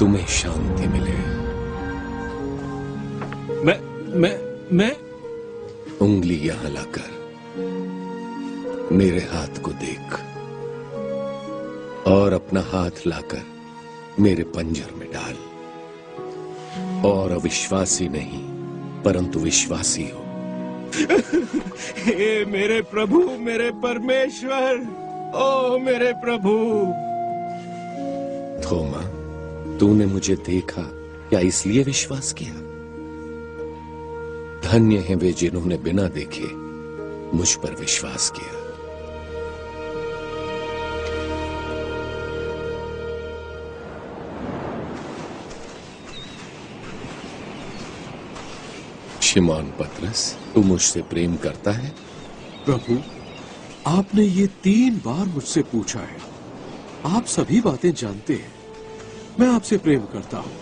तुम्हें शांति मिले। मैं उंगली यहां लाकर मेरे हाथ को देख और अपना हाथ लाकर मेरे पंजर में डाल। और अविश्वासी नहीं परंतु विश्वासी हो। हे मेरे प्रभु, मेरे परमेश्वर, ओ मेरे प्रभु। थोमा, तूने मुझे देखा, क्या इसलिए विश्वास किया? धन्य हैं वे जिन्होंने बिना देखे मुझ पर विश्वास किया। शिमोन पतरस, तू मुझसे प्रेम करता है? प्रभु, आपने ये 3 बार मुझसे पूछा है। आप सभी बातें जानते हैं। मैं आपसे प्रेम करता हूं।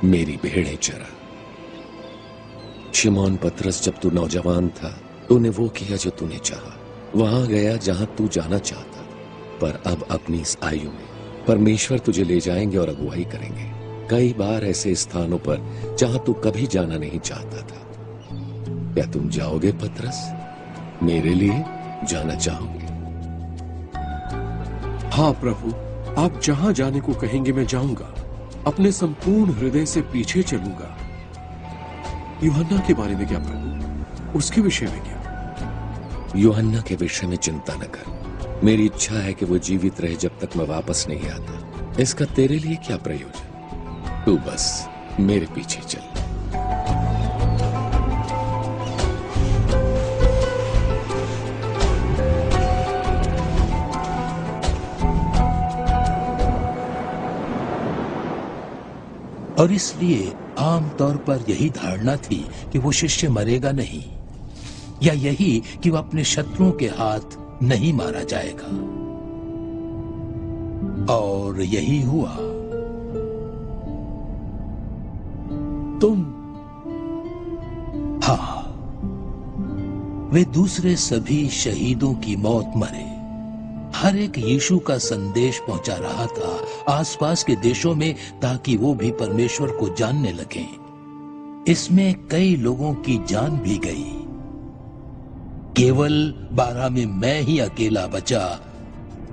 मेरी भेड़ें चरा। शिमोन पतरस, जब तू नौजवान था तूने वो किया जो तूने चाहा, वहां गया जहां तू जाना चाहता। पर अब अपनी इस आयु में परमेश्वर तुझे ले जाएंगे और अगुवाई करेंगे कई बार ऐसे स्थानों पर जहां तू कभी जाना नहीं चाहता था। क्या तुम जाओगे पतरस? मेरे लिए जाना चाहोगे? हाँ प्रभु, आप जहां जाने को कहेंगे मैं जाऊंगा। अपने संपूर्ण हृदय से पीछे चलूंगा। यूहन्ना के बारे में क्या प्रभु? उसके विषय में क्या? यूहन्ना के विषय में चिंता न कर। मेरी इच्छा है कि वो जीवित रहे जब तक मैं वापस नहीं आता। इसका तेरे लिए क्या प्रयोजन? तू बस मेरे पीछे चल। और इसलिए आमतौर पर यही धारणा थी कि वो शिष्य मरेगा नहीं, या यही कि वो अपने शत्रुओं के हाथ नहीं मारा जाएगा। और यही हुआ। तुम? हाँ, वे दूसरे सभी शहीदों की मौत मरे। हर एक यीशु का संदेश पहुंचा रहा था आसपास के देशों में, ताकि वो भी परमेश्वर को जानने लगे। इसमें कई लोगों की जान भी गई। केवल 12 में मैं ही अकेला बचा,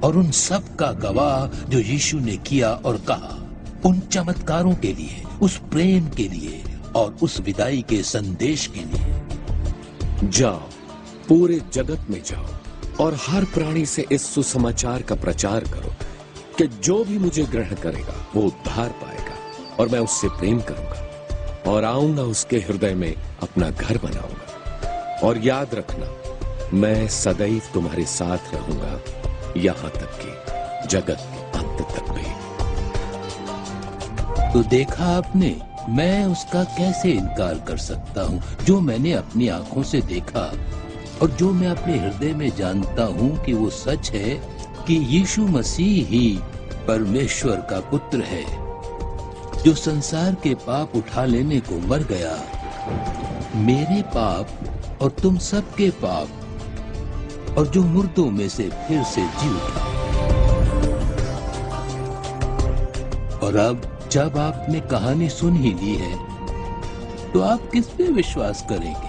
और उन सब का गवाह जो यीशु ने किया और कहा, उन चमत्कारों के लिए, उस प्रेम के लिए और उस विदाई के संदेश के लिए। जाओ, पूरे जगत में जाओ और हर प्राणी से इस सुसमाचार का प्रचार करो कि जो भी मुझे ग्रहण करेगा वो उद्धार पाएगा, और मैं उससे प्रेम करूंगा और आऊंगा उसके हृदय में अपना घर बनाऊंगा। और याद रखना, मैं सदैव तुम्हारे साथ रहूंगा, यहां तक कि जगत के अंत तक भी। तो देखा आपने, मैं उसका कैसे इनकार कर सकता हूँ जो मैंने अपनी आंखों से देखा, और जो मैं अपने हृदय में जानता हूँ कि वो सच है कि यीशु मसीह ही परमेश्वर का पुत्र है, जो संसार के पाप उठा लेने को मर गया, मेरे पाप और तुम सबके पाप, और जो मुर्दों में से फिर से जी उठा। और अब जब आपने कहानी सुन ही ली है, तो आप किस पे विश्वास करेंगे?